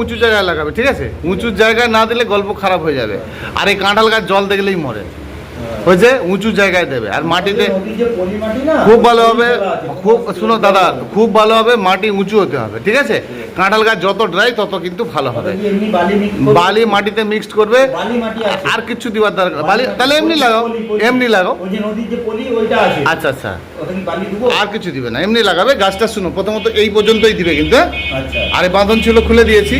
উঁচু জায়গায় লাগাবে, ঠিক আছে? উঁচু জায়গায় না দিলে গল্প খারাপ হয়ে যাবে। আর এই কাঁঠাল গাছ জল দেখলেই মরে, হয়েছে? উঁচু জায়গায় দেবে। আর মাটিতে খুব ভালো হবে, খুব শুনো দাদা, খুব ভালো হবে, মাটি উঁচু হতে হবে, ঠিক আছে? কাঁঠাল গাছ যত ড্রাই তত কিন্তু ভালো হবে। বালি মাটিতে মিক্সড করবে, আর কিছু দিবার দরকার বালি, তাহলে এমনি লাগাও, এমনি লাগাও। আচ্ছা আচ্ছা, আর কিছু দিবে না, এমনি লাগাবে। গাছটা শুনো, প্রথমত এই পর্যন্তই দিবে কিন্তু, আর এই বাঁধন ছিল খুলে দিয়েছি।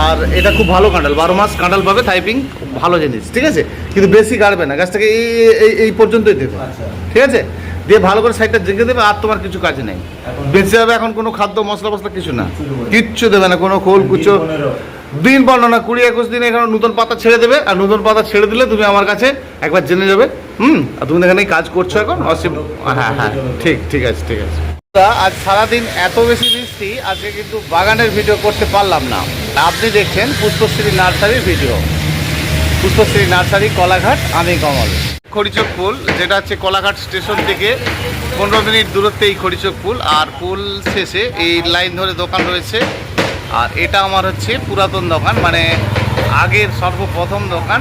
আর এটা খুব ভালো কাঁঠাল, 12 মাস কাঁঠাল পাবে, থাইপিং ভালো জিনিস, ঠিক আছে? কিন্তু বেশি গাড়বে না, গাছটাকে এই পর্যন্তই দেবে, ঠিক আছে? দিয়ে ভালো করে সাইডটা জেঁকে দেবে, আর তোমার কিছু কাজ নেই। বেঁচে যাবে এখন, কোনো খাদ্য মশলা ফসলা কিছু না, কিচ্ছু দেবে না, কোনো খোল কুচো। দিন 15 না 20-21 দিন এখানে নতুন পাতা ছেড়ে দেবে। আর নতুন পাতা ছেড়ে দিলে তুমি আমার কাছে একবার জেনে যাবে। আর তুমি এখানে কাজ করছো এখন, হ্যাঁ হ্যাঁ, ঠিক ঠিক আছে, ঠিক আছে। আজ সারাদিন এত বেশি বৃষ্টি, আজকে কিন্তু বাগানের ভিডিও করতে পারলাম না। আপনি দেখছেন পুষ্পশ্রী নার্সারির ভিডিও। পুষ্পশ্রী নার্সারি, কলাঘাট, আমি কমল। খড়িচক পুল, যেটা হচ্ছে কলাঘাট স্টেশন থেকে 15 মিনিট দূরত্বে এই খড়িচক পুল। আর পুল শেষে এই লাইন ধরে দোকান রয়েছে। আর এটা আমার হচ্ছে পুরাতন দোকান, মানে আগের সর্বপ্রথম দোকান।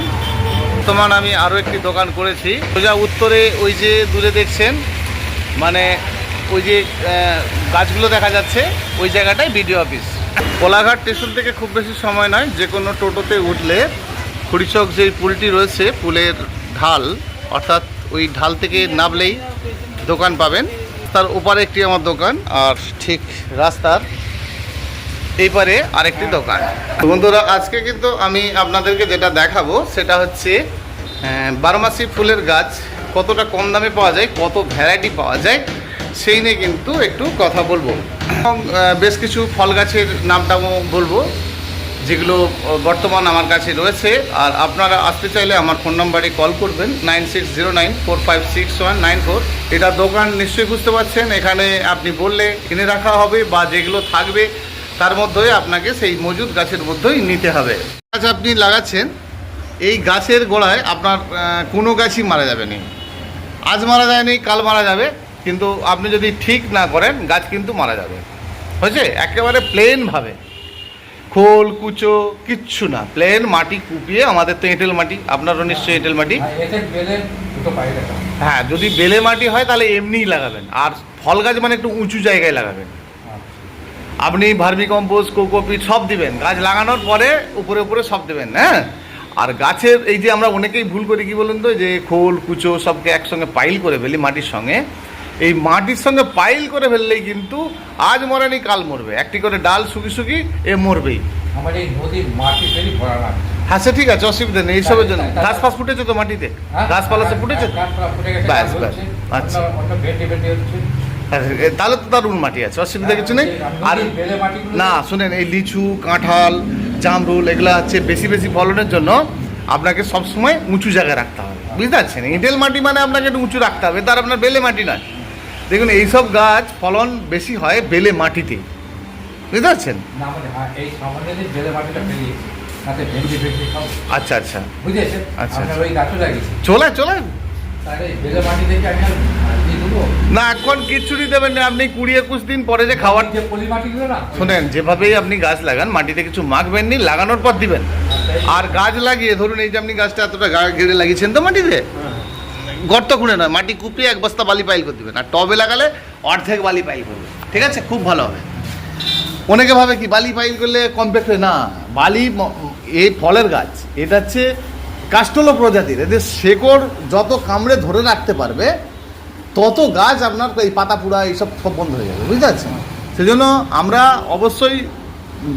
বর্তমান আমি আরও একটি দোকান করেছি সোজা উত্তরে, ওই যে দূরে দেখছেন, মানে ওই যে গাছগুলো দেখা যাচ্ছে, ওই জায়গাটাই বিডিও অফিস। কোলাঘাট স্টেশন থেকে খুব বেশি সময় নয়, যে কোনো টোটোতে উঠলে খড়িচক যে পুলটি রয়েছে, পুলের ঢাল, অর্থাৎ ওই ঢাল থেকে নামলেই দোকান পাবেন। তার ওপারে একটি আমার দোকান, আর ঠিক রাস্তার এই পারে আরেকটি দোকান। বন্ধুরা, আজকে কিন্তু আমি আপনাদেরকে যেটা দেখাবো সেটা হচ্ছে 12 মাসি ফুলের গাছ কতটা কম দামে পাওয়া যায়, কত ভ্যারাইটি পাওয়া যায়, সেই নিয়ে কিন্তু একটু কথা বলবো। এবং বেশ কিছু ফল গাছের নামটাও বলবো, যেগুলো বর্তমান আমার কাছে রয়েছে। আর আপনারা আসতে চাইলে আমার ফোন নাম্বারে কল করবেন, 9609456194। এটা দোকান নিশ্চয়ই বুঝতে পারছেন। এখানে আপনি বললে কিনে রাখা হবে, বা যেগুলো থাকবে তার মধ্যেই আপনাকে সেই মজুদ গাছের মধ্যেই নিতে হবে। গাছ আপনি লাগাচ্ছেন, এই গাছের গোড়ায় আপনার কোনো গাছই মারা যাবে না। আজ মারা যায়নি, কাল মারা যাবে, কিন্তু আপনি যদি ঠিক না করেন গাছ কিন্তু মারা যাবে। হয়েছে? একেবারে প্লেনভাবে, খোল কুচো কিচ্ছু না, প্লেন মাটি কুপিয়ে। আমাদের তো এঁটেল মাটি, আপনারও নিশ্চয়ই এঁটেল মাটি। হ্যাঁ, যদি বেলে মাটি হয় তাহলে এমনিই লাগাবেন। আর ফল গাছ মানে একটু উঁচু জায়গায় লাগাবেন। আপনি ভার্মি কম্পোস্ট, কোকোপিট সব দিবেন, গাছ লাগানোর পরে উপরে উপরে সব দেবেন। হ্যাঁ, আর গাছের এই যে আমরা অনেকেই ভুল করি, কি বলুন তো, যে খোল কুচো সবকে একসঙ্গে পাইল করে ফেলি মাটির সঙ্গে। এই মাটির সঙ্গে পাইল করে ফেললেই কিন্তু আজ মরেনি কাল মরবে, একটি করে ডাল শুকি শুকি এ মরবেই। হ্যাঁ, সে ঠিক আছে, অসুবিধা নেই। এইসবের জন্য ঘাস ফাস ফুটেছে তো মাটিতে, গাছপালা সে ফুটেছে, ব্যাস ব্যাস। আচ্ছা, তাহলে তো দারুণ মাটি আছে, অসুবিধা কিছু নেই। আর না শুনেন, এই লিচু, কাঁঠাল, জামরুল এগুলো হচ্ছে বেশি বেশি ফলনের জন্য আপনাকে সবসময় উঁচু জায়গায় রাখতে হবে, বুঝতে পারছেন? এঁটেল মাটি মানে আপনাকে একটু উঁচু রাখতে হবে, তার আপনার বেলে মাটি নয়। দেখুন, এইসব গাছ ফলন বেশি হয় বেলে মাটিতে, বুঝতে পারছেন? আচ্ছা আচ্ছা আচ্ছা, চলে চলে না, এখন কিচ্ছুটি দেবেন না। আপনি 20-21 দিন পরে যে খাবার, শোনেন, যেভাবেই আপনি গাছ লাগান মাটিতে কিছু মাখবেন নি, লাগানোর পর দিবেন। আর গাছ লাগিয়ে ধরুন, এই যে আপনি গাছটা এতটা ঘিরে লাগিয়েছেন তো মাটিতে, গর্ত খুঁড়ে নয়, মাটি কুপিয়ে 1 বস্তা বালি পাইল করে দেবেন। আর টবে লাগালে অর্ধেক বালি পাইল করবে, ঠিক আছে? খুব ভালো হবে। অনেকে ভাবে কি বালি পাইল করলে কমপ্যাক্ট হয় না, বালি এই ফলের গাছ, এটা হচ্ছে কাস্টলো প্রজাতির। এদের শেকড় যত কামড়ে ধরে রাখতে পারবে তত গাছ আপনার এই পাতা পুরা এইসব সব বন্ধ হয়ে যাবে, বুঝতে পারছেন? সেজন্য আমরা অবশ্যই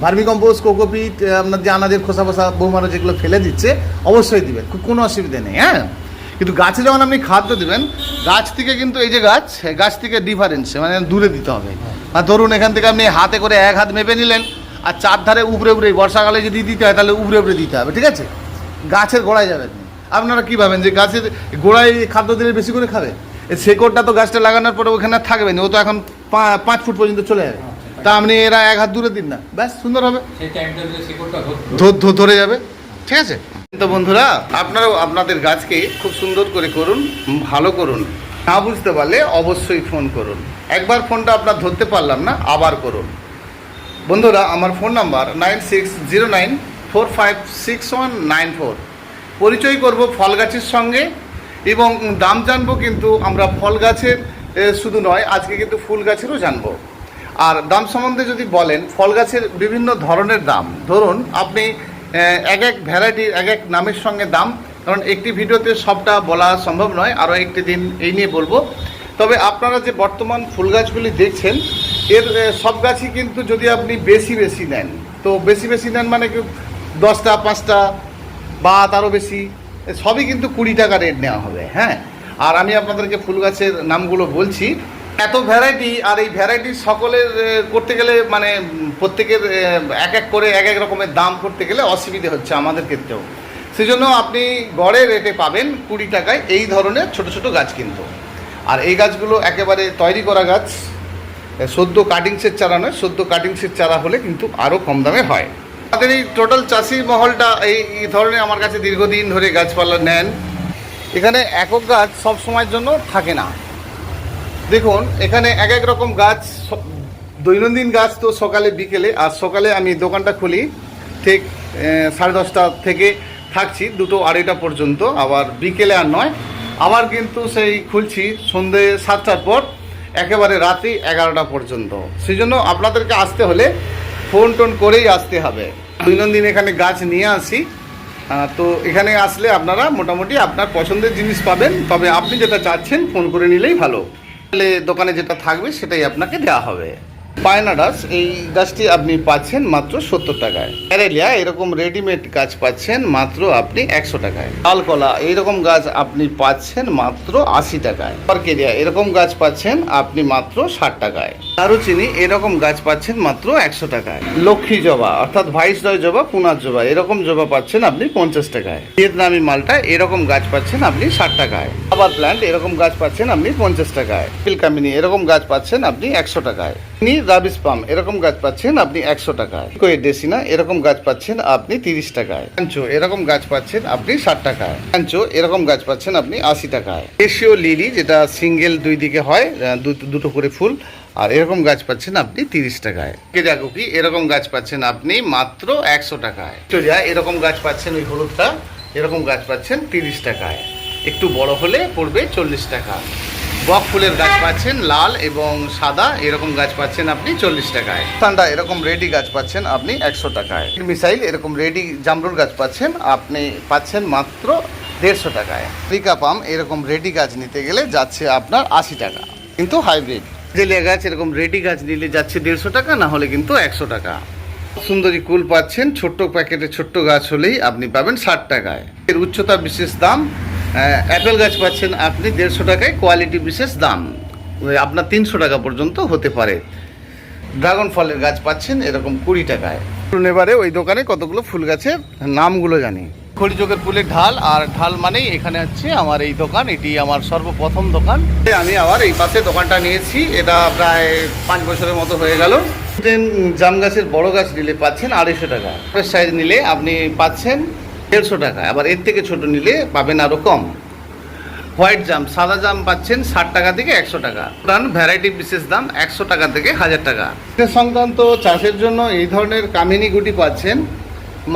ভার্মি কম্পোস্ট, কোকোপিট, আপনার যে আনাজের খোসা ফোসা বৌমারা যেগুলো ফেলে দিচ্ছে অবশ্যই দিবেন, কোনো অসুবিধা নেই। হ্যাঁ, কিন্তু গাছে যখন আপনি খাদ্য দেবেন, গাছ থেকে কিন্তু এই যে গাছ থেকে ডিফারেন্সে মানে দূরে দিতে হবে। আর ধরুন, এখান থেকে আপনি হাতে করে 1 হাত মেপে নিলেন, আর 4 ধারে উপরে উপরে, বর্ষাকালে যদি দিতে হয় তাহলে উপরে উপরে দিতে হবে, ঠিক আছে? গাছের গোড়ায় যাবেন। আপনারা কী ভাবেন যে গাছের গোড়ায় খাদ্য দিলে বেশি করে খাবে? এই শেকড়টা তো গাছটা লাগানোর পরে ওখানে থাকবে না, ও তো এখন 5 ফুট পর্যন্ত চলে যাবে। তা আপনি এরা 1 হাত দূরে দিন না, ব্যাস সুন্দর হবে, ধরে যাবে, ঠিক আছে? তো বন্ধুরা, আপনারাও আপনাদের গাছকে খুব সুন্দর করে করুন, ভালো করুন। না বুঝতে পারলে অবশ্যই ফোন করুন। একবার ফোনটা আপনার ধরতে পারলাম না, আবার করুন। বন্ধুরা, আমার ফোন নাম্বার 9609456194। পরিচয় করব ফল গাছের সঙ্গে এবং দাম জানবো, কিন্তু আমরা ফল গাছের শুধু নয়, আজকে কিন্তু ফুল গাছেরও জানবো। আর দাম সম্বন্ধে যদি বলেন, ফল গাছের বিভিন্ন ধরনের দাম। ধরুন আপনি এক এক ভ্যারাইটির এক এক নামের সঙ্গে দাম, কারণ একটি ভিডিওতে সবটা বলা সম্ভব নয়, আরও একটি দিন এই নিয়ে বলবো। তবে আপনারা যে বর্তমান ফুল গাছগুলি দেখছেন, এর সব গাছই কিন্তু যদি আপনি বেশি বেশি নেন, তো বেশি বেশি নেন মানে কি 10টা 5টা বা তারও বেশি, সবই কিন্তু 20 টাকা রেট নেওয়া হবে। হ্যাঁ, আর আমি আপনাদেরকে ফুল গাছের নামগুলো বলছি। এত ভ্যারাইটি, আর এই ভ্যারাইটি সকলের করতে গেলে মানে প্রত্যেকের এক এক করে এক এক রকমের দাম করতে গেলে অসুবিধে হচ্ছে আমাদের ক্ষেত্রেও। সেজন্য আপনি গড়ে রেটে পাবেন 20 টাকায় এই ধরনের ছোট ছোট গাছ কিন্তু। আর এই গাছগুলো একেবারে তৈরি করা গাছ, সদ্য কাটিংসের চারা নয়, সদ্য কাটিংসের চারা হলে কিন্তু আরও কম দামে হয়। আমাদের এই টোটাল চাষি মহলটা এই ধরনের আমার কাছে দীর্ঘদিন ধরে গাছপালা নেন। এখানে একক গাছ সব সময়ের জন্য থাকে না। দেখুন এখানে এক এক রকম গাছ, দৈনন্দিন গাছ তো সকালে বিকেলে, আর সকালে আমি দোকানটা খুলি ঠিক 10:30 থেকে থাকছি 2টো 2:30 পর্যন্ত, আবার বিকেলে আর নয়, আবার কিন্তু সেই খুলছি সন্ধ্যে 7টার পর একেবারে রাত্রি 11টা পর্যন্ত। সেই জন্য আপনাদেরকে আসতে হলে ফোন টোন করেই আসতে হবে। দৈনন্দিন এখানে গাছ নিয়ে আসি, তো এখানে আসলে আপনারা মোটামুটি আপনার পছন্দের জিনিস পাবেন। তবে আপনি যেটা চাচ্ছেন ফোন করে নিলেই ভালো, তাহলে দোকানে যেটা থাকবে সেটাই আপনাকে দেওয়া হবে। পায়নাডাস এই গাছটি আপনি পাচ্ছেন মাত্র 70 টাকায়। ক্যারেলিয়া এরকম রেডিমেড গাছ পাচ্ছেন মাত্র আপনি 100 টাকায়। লালকলা এইরকম গাছ আপনি পাচ্ছেন মাত্র 80 টাকায়। অর্কিডিয়া এরকম গাছ পাচ্ছেন আপনি মাত্র 60 টাকায়। দারুচিনি এরকম গাছ পাচ্ছেন মাত্র 100 টাকায়। লক্ষ্মী জবা অর্থাৎ ভাইসরয় জবা, পুনার জবা এরকম জবা পাচ্ছেন আপনি 50 টাকায়। ভিয়েতনামি মালটা এরকম গাছ পাচ্ছেন আপনি 60 টাকায়। আবার প্ল্যান্ট এরকম গাছ পাচ্ছেন আপনি 50 টাকায়। পিলকামিনি এরকম গাছ পাচ্ছেন আপনি 100 টাকায়। রাবিস পাম এরকম গাছ পাচ্ছেন আপনি 100 টাকায়। ডেসিনা এরকম গাছ পাচ্ছেন আপনি 30 টাকায়। কাঞ্চো এরকম গাছ পাচ্ছেন আপনি 60 টাকায়। কাঞ্চো এরকম গাছ পাচ্ছেন আপনি 80 টাকায়। এশীয় লিলি যেটা সিঙ্গেল দুই দিকে হয়, দুটো করে ফুল, আর এরকম গাছ পাচ্ছেন আপনি 30 টাকায়। কেজাকুকি এরকম গাছ পাচ্ছেন আপনি মাত্র 100 টাকায়। চলিয়া এরকম গাছ পাচ্ছেন, ওই হলুদটা এরকম গাছ পাচ্ছেন 30 টাকায়। একটু বড় হলে পড়বে 40 টাকা। বক ফুলের গাছ পাচ্ছেন লাল এবং সাদা, এরকম গাছ পাচ্ছেন আপনি 40 টাকায়। ঠান্ডা এরকম রেডি গাছ পাচ্ছেন আপনি 100 টাকায়। মিসাইল এরকম রেডি জামরুল গাছ পাচ্ছেন আপনি মাত্র 150 টাকায়। রিকা পাম এরকম রেডি গাছ নিতে গেলে যাচ্ছে আপনার 80 টাকা, কিন্তু হাইব্রিড। জেলিয়া গাছ এরকম রেডি গাছ নিলে যাচ্ছে 150 টাকা, না হলে কিন্তু 100 টাকা। সুন্দরী কুল পাচ্ছেন ছোট্ট প্যাকেটে, ছোট্ট গাছ হলেই আপনি পাবেন 60 টাকায়। এর উচ্চতা বিশেষ দাম। অ্যাপেল গাছ পাচ্ছেন আপনি 150 টাকায়, কোয়ালিটি বিশেষ দাম আপনার 300 টাকা পর্যন্ত হতে পারে। ড্রাগন ফলের গাছ পাচ্ছেন এরকম 20 টাকায়। এবারে ওই দোকানে কতগুলো ফুল গাছের নামগুলো জানি। খড়িচোখের ফুলের ঢাল, আর ঢাল মানেই এখানে হচ্ছে আমার এই দোকান, এটি আমার সর্বপ্রথম দোকান। আমি আবার এই পাশে দোকানটা নিয়েছি, এটা প্রায় 5 বছরের মতো হয়ে গেল। জাম গাছের বড় গাছ নিলে পাচ্ছেন 250 টাকা। সাইজ নিলে আপনি পাচ্ছেন 150 টাকা, আবার এর থেকে ছোট নিলে পাবেন আরও কম। হোয়াইট জাম সাদা জাম পাচ্ছেন 60 টাকা থেকে 100 টাকা। কারণ ভ্যারাইটি বিশেষ দাম 100 টাকা থেকে 1000 টাকা। সংক্রান্ত চাষের জন্য এই ধরনের কামিনী গুটি পাচ্ছেন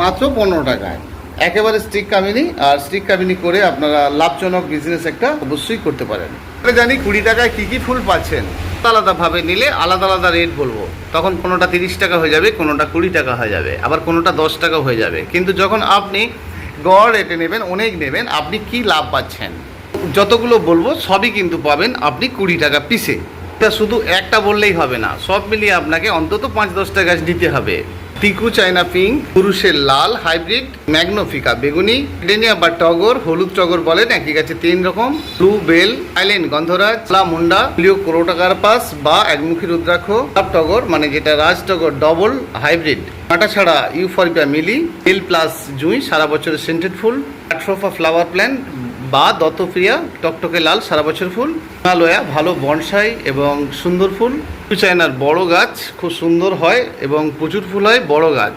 মাত্র 15 টাকায়। একেবারে স্টিক কামিনী, আর স্টিক কামিনী করে আপনারা লাভজনক বিজনেস একটা অবশ্যই করতে পারেন। জানি 20 টাকায় কী কী ফুল পাচ্ছেন, আলাদাভাবে নিলে আলাদা আলাদা রেট বলবো। তখন কোনোটা 30 টাকা হয়ে যাবে, কোনোটা 20 টাকা হয়ে যাবে, আবার কোনোটা 10 টাকা হয়ে যাবে। কিন্তু যখন আপনি গড় রেটে নেবেন, অনেক নেবেন, আপনি কি লাভ পাচ্ছেন? যতগুলো বলবো সবই কিন্তু পাবেন আপনি 20 টাকা পিসে। এটা শুধু একটা বললেই হবে না, সব মিলিয়ে আপনাকে অন্তত 5-10টা গাছ দিতে হবে। টিকু চায়না পিঙ্ক, পুরুষের লাল হাইব্রিড, ম্যাগনোফিকা বেগুনি, ডেনিয়া বা টগর, হলুদ টগর বলেন, একই গাছে 3 রকম, ব্লু বেল, আইল্যান্ড গন্ধরাজ, মুন্ডা, লিও ক্রোটাকার্পাস বা একমুখী রুদ্রাক্ষ, টগর মানে যেটা রাজ টগর ডবল হাইব্রিড, কাঁটা ছাড়া ইউফরবিয়া মিলি, এল প্লাস জুঁই সারা বছরের সেন্টেড ফুল, অ্যাট্রোফা ফ্লাওয়ার প্ল্যান্ট বা দত্তপ্রিয়া টকটকে লাল সারা বছর ফুল, হিমালয়া ভালো বনসাই এবং সুন্দর ফুল, চায়নার বড় গাছ খুব সুন্দর হয় এবং প্রচুর ফুল হয়, বড় গাছ,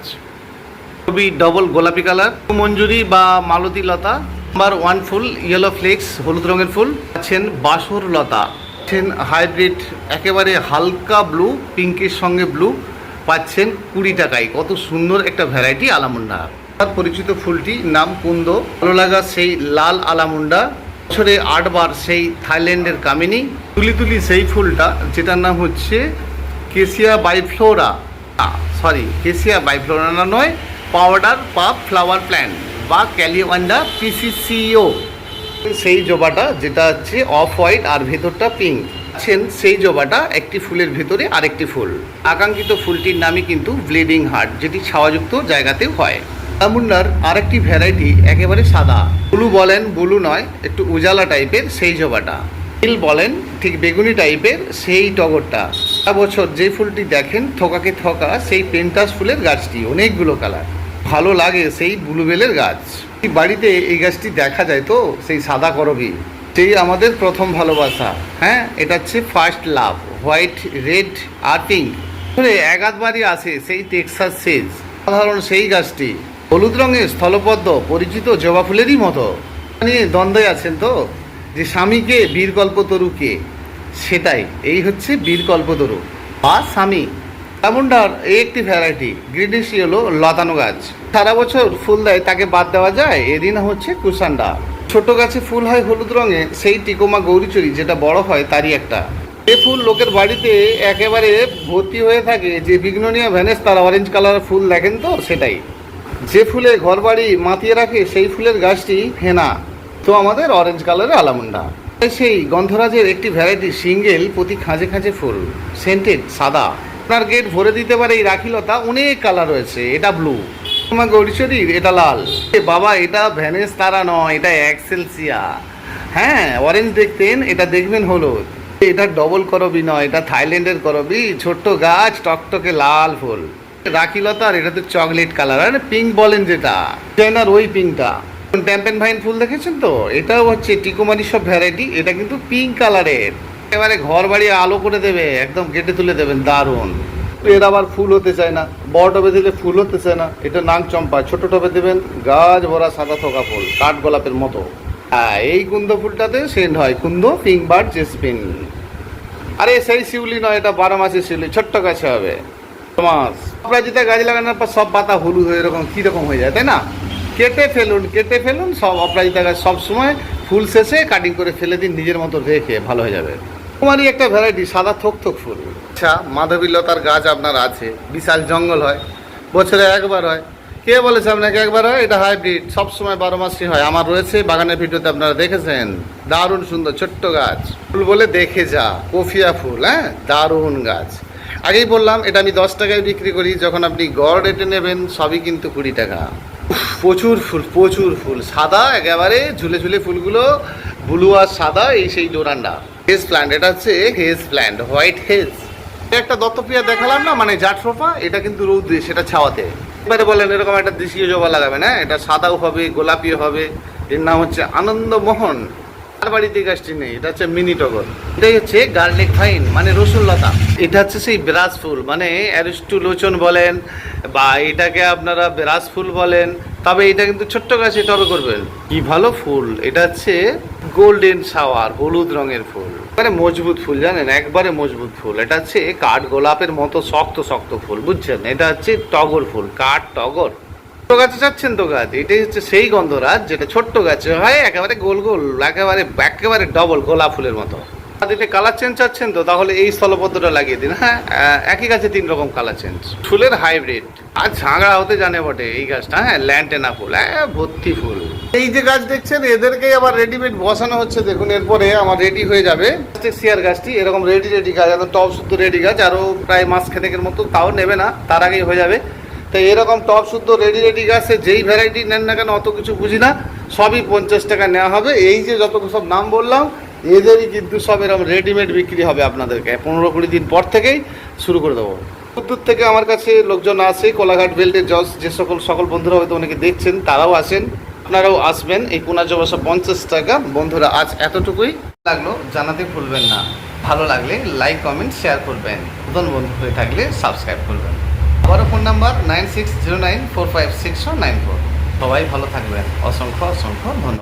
খুবই ডবল গোলাপি কালার, মঞ্জুরি বা মালতী লতা, নাম্বার 1 ফুল ইয়েলো ফ্লেক্স হলুদ রঙের ফুল আছেন, বাসর লতা আছেন হাইব্রিড একেবারে হালকা ব্লু, পিঙ্কের সঙ্গে ব্লু, পাচ্ছেন 20 টাকায়। কত সুন্দর একটা ভ্যারাইটি আলামুন্ডা। তার পরিচিত ফুলটি নাম কুন্দ, ভালো লাগা সেই লাল আলামুন্ডা, বছরে 8 বার সেই থাইল্যান্ডের কামিনী, তুলি তুলি সেই ফুলটা যেটার নাম হচ্ছে কেসিয়া বাইফ্লোরা, কেসিয়া বাইফ্লোরা নয়, পাউডার পাপ ফ্লাওয়ার প্ল্যান্ট বা ক্যালিওয়ান্ডা পিসিসিও, সেই জবাটা যেটা হচ্ছে অফ হোয়াইট আর ভেতরটা পিঙ্ক আছেন, সেই জবাটা একটি ফুলের ভেতরে আরেকটি ফুল। আকাঙ্ক্ষিত ফুলটির নামই কিন্তু ব্লিডিং হার্ট, যেটি ছাওয়াযুক্ত জায়গাতেও হয়। আলামুন্ডার আরেকটি ভ্যারাইটি একেবারে সাদা, ব্লু বলেন, ব্লু নয়, একটু উজালা টাইপের সেই জবাটা, নীল বলেন ঠিক বেগুনি টাইপের সেই টগরটা। বছর যে ফুলটি দেখেন থোকাকে থোকা সেই পেন্টাস ফুলের গাছটি, অনেকগুলো কালার, ভালো লাগে সেই ব্লুবেলের গাছ। বাড়িতে এই গাছটি দেখা যায় তো, সেই সাদা করবি, সেই আমাদের প্রথম ভালোবাসা। হ্যাঁ, এটা হচ্ছে ফার্স্ট লাভ, হোয়াইট, রেড আর পিঙ্ক, এক আধবারই আসে সেই টেক্সাস সেজ, সাধারণ সেই গাছটি হলুদ রঙের স্থলপদ্ম, পরিচিত জবা ফুলেরই মতো। নিয়ে দ্বন্দ্বে আছেন তো যে স্বামীকে বীরকল্পতরুকে, সেটাই, এই হচ্ছে বীরকল্পতরু বা স্বামী। আলামুন্ডার এই একটি ভ্যারাইটি গ্রিনিশি হলো লতানো গাছ, সারা বছর ফুল দেয়, তাকে বাদ দেওয়া যায়, এদিন হচ্ছে কুসান্ডা। ছোট গাছে ফুল হয় হলুদ রঙে সেই টিকোমা গৌরীচুরি, যেটা বড় হয় তারই একটা। এই ফুল লোকের বাড়িতে একেবারে ভর্তি হয়ে থাকে, যে বিগ্নোনিয়া ভ্যানেস তার অরেঞ্জ কালারের ফুল দেখেন তো, সেটাই। যে ফুলে ঘর বাড়ি মাতিয়ে রাখে সেই ফুলের গাছটি হেনা, তো আমাদের অরেঞ্জ কালারের আলামুন্ডা। সেই গন্ধরাজের একটি ভ্যারাইটি সিঙ্গেল, প্রতি খাঁজে খাঁজে ফুল, সেন্টেড, সাদা, আপনার গেট ভরে দিতে পারে। এই রাখিলতা অনেক কালার রয়েছে, এটা ব্লু, তোমার গৌরীচুরির এটা লাল, বাবা এটা ভ্যানেস তারা নয়, এটা এক্সেলসিয়া। হ্যাঁ, অরেঞ্জ দেখতেন, এটা দেখবেন হলুদ, এটা ডবল করবি নয়, এটা থাইল্যান্ডের করবি, ছোট্ট গাছ, টকটকে লাল ফুল। রাখিলতার এটা তো চকলেট কালার, আর পিঙ্ক বলেন যেটা, চাইনার ওই পিঙ্কটা। ট্যাম্পেন ভাইন ফুল দেখেছেন তো, এটাও হচ্ছে টিকোমারি সব ভ্যারাইটি, এটা কিন্তু পিঙ্ক কালারের, একেবারে ঘর বাড়ি আলো করে দেবে, একদম গেটে তুলে দেবেন, দারুণ। এর আবার ফুল হতে চায় না, বড় টবে দিলে ফুল হতে চায় না, এটা নাং চম্পা, ছোট টবে দেবেন গাছ ভরা সাদা থোকা ফুল, কাঠ গোলাপের মতো। হ্যাঁ, এই কুন্দ ফুলটাতে সেন্ট হয় কুন্দ, পিঙ্ক বার্ড, জেসমিন। আরে সেই শিউলি নয়, এটা 12 মাসের শিউলি, ছোট্ট গাছে হবে, মাস। অপরাজিতা গাছ লাগানোর পর সব পাতা হলুদ হয়ে এরকম কীরকম হয়ে যায়, তাই না? কেটে ফেলুন সব অপরাজিতা গাছ, সবসময় ফুল শেষে কাটিং করে ফেলে দিন, নিজের মতো রেখে ভালো হয়ে যাবে। তোমারই একটা ভ্যারাইটি সাদা থোক ফুল। আচ্ছা, মাধবীলতার গাছ আপনার আছে, বিশাল জঙ্গল হয়, বছরে একবার হয়। কে বলেছে আপনাকে একবার হয়? এটা হাইব্রিড, সবসময় 12 মাসই হয়। আমার রয়েছে বাগানের ভিডিওতে, আপনারা দেখেছেন, দারুণ সুন্দর ছোট্ট গাছ। ফুল বলে দেখে যা, কফিয়া ফুল, হ্যাঁ, দারুণ গাছ। আগেই বললাম এটা আমি 10 টাকায় বিক্রি করি, যখন আপনি গড় রেটে নেবেন সবই কিন্তু 20 টাকা। প্রচুর ফুল, সাদা একেবারে ঝুলে ঝুলে ফুলগুলো, ব্লু আর সাদা, এই সেই ডোরান্ডা। হেজ প্ল্যান্ট, এটা হচ্ছে হেজ প্ল্যান্ট, হোয়াইট হেজ। একটা দত্তপ্রিয়া দেখালাম না, মানে জাটরোফা, এটা কিন্তু রৌদ্রে, সেটা ছাওয়াতে। এবারে বলেন এরকম একটা দেশীয় জবা লাগাবেন, হ্যাঁ, এটা সাদাও হবে, গোলাপিও হবে, এর নাম হচ্ছে আনন্দমোহন। আর বাড়িতে গাছটি নেই, এটা হচ্ছে মিনি টগর। এটাই হচ্ছে গার্লিক ভাইন, মানে রসুন লতা। এটা হচ্ছে সেই বেরাজ ফুল, মানে অ্যারিস্টোলোচন বলেন বা এটাকে আপনারা বেরাজ ফুল বলেন, তবে এটা কিন্তু ছোট্ট গাছে টবে করবেন, কি ভালো ফুল। এটা হচ্ছে গোল্ডেন শাওয়ার, হলুদ রঙের ফুল, মানে মজবুত ফুল, জানেন, একবারে মজবুত ফুল। এটা হচ্ছে কাঠ গোলাপের মতো শক্ত ফুল, বুঝছেন? এটা হচ্ছে টগর ফুল, কাঠ টগর। ছোট গাছে চাচ্ছেন তো গাছ, এটাই হচ্ছে সেই গন্ধরাজ, যেটা ছোট্ট গাছে হয়, একেবারে গোল একেবারে ডবল গোলাপ ফুলের মতো। দিলে কালার চেঞ্জ চাচ্ছেন তো, তাহলে এই স্থলপদ্মটা লাগিয়ে দিন। হ্যাঁ, একই গাছে 3 রকম কালার চেঞ্জ, ফুলের হাইব্রিড। আর ঝাঁকড়া হতে জানে বটে এই গাছটা, হ্যাঁ, ল্যান্টেনা ফুল, ভর্তি ফুল। এই যে গাছ দেখছেন, এদেরকেই আবার রেডিমেড বসানো হচ্ছে, দেখুন। এরপরে আমার রেডি হয়ে যাবে সিয়ার গাছটি, এরকম রেডি গাছ, একদম টপ শুদ্ধ রেডি গাছ, আরও প্রায় মাস খেতেকের মতো, তাও নেবে না, তার আগেই হয়ে যাবে। তো এরকম টপ শুদ্ধ রেডি গাছে যেই ভ্যারাইটি নেন না কেন, অত কিছু বুঝি না, সবই 50 টাকা নেওয়া হবে। এই যে যত সব নাম বললাম, এদেরই কিন্তু সব এরকম রেডিমেড বিক্রি হবে আপনাদেরকে। 15-20 দিন পর থেকেই শুরু করে দেবো। দূর থেকে আমার কাছে লোকজন আসে, কোলাঘাট বেল্টের যে সকল বন্ধুরা হয়তো অনেকে দেখছেন, তারাও আসেন, আপনারাও আসবেন। এই কোনা জবা 50 টাকা। বন্ধুরা, আজ এতটুকুই, লাগলো জানাতে ভুলবেন না, ভালো লাগলে লাইক কমেন্ট শেয়ার করবেন, নতুন বন্ধু হয়ে থাকলে সাবস্ক্রাইব করবেন। আবারও ফোন নাম্বার 9609456194। সবাই ভালো থাকবেন, অসংখ্য ধন্যবাদ।